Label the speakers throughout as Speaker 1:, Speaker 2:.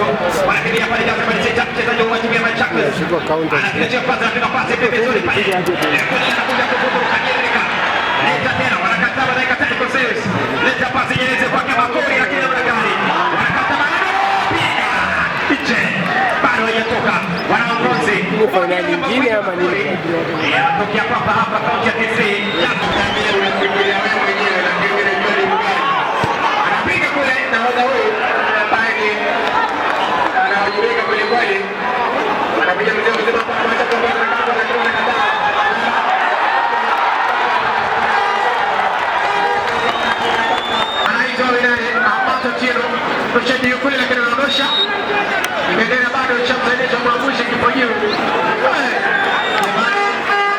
Speaker 1: watu wanakimbia pale Gaza pale sasa mchezaji wa timu ya Machakos. Anapiga kwanza anapiga pasi pembezoni pale. Anakuja kuvuka Jerika. Leta tena wanakataa dakika 3 kwa sales. Leta pasi nyeleze kwa Makori lakini wanagari. Wanakataa bado. Piche. Bado hajatoka. Wanaongozi.
Speaker 2: Ni fainali nyingine ama nini?
Speaker 1: Tokea hapa kaunti ya Kisii. Anapiga kule na hoda huyu ambaye ni anajiweka kwenye kweli. Anapiga mzee mzima hapa acha kumbana na kama anakataa. Anaitwa Wilani Amato Tiro. Mchezaji yule lakini anaondosha. Imeendelea bado chamsaidia cha mwamuzi kipo juu.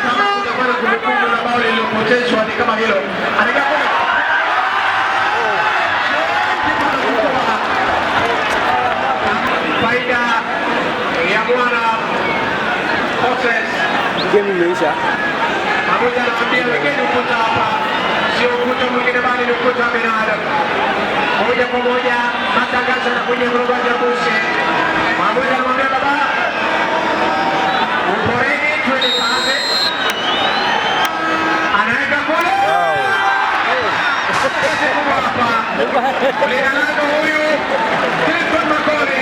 Speaker 1: Kama kutakuwa na kumbukumbu na bao lililopotezwa ni kama hilo. Anaingia kule. Faida ya bwana Moses.
Speaker 2: Game imeisha.
Speaker 1: Pamoja na kuambia wengine ukuta hapa. Sio ukuta mwingine bali ni ukuta wa binadamu. Moja kwa moja matangazo na kwenye mrogaji wa Buse. Pamoja na mwambia baba. Uporeni twende kaze. Anaweka kule. Leonardo huyu. Clinton Makori.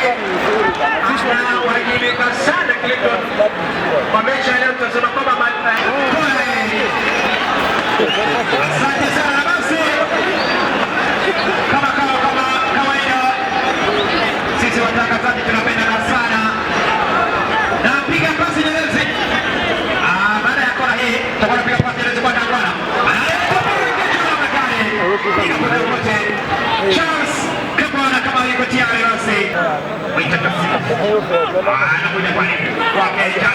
Speaker 1: Ana wajibika sana Clinton. Kwa mechi ya leo tutasema kwamba asante sana basi. Kama kawaida sisi watangazaji tunapenda sana. Na piga pasi nyelezi. Baada ya kona hii tutakuwa tunapiga pasi nyelezi kwa Dangwana. Charles Kebwana kama yuko tayari basi. Anakuja pale. Kwa Kenya.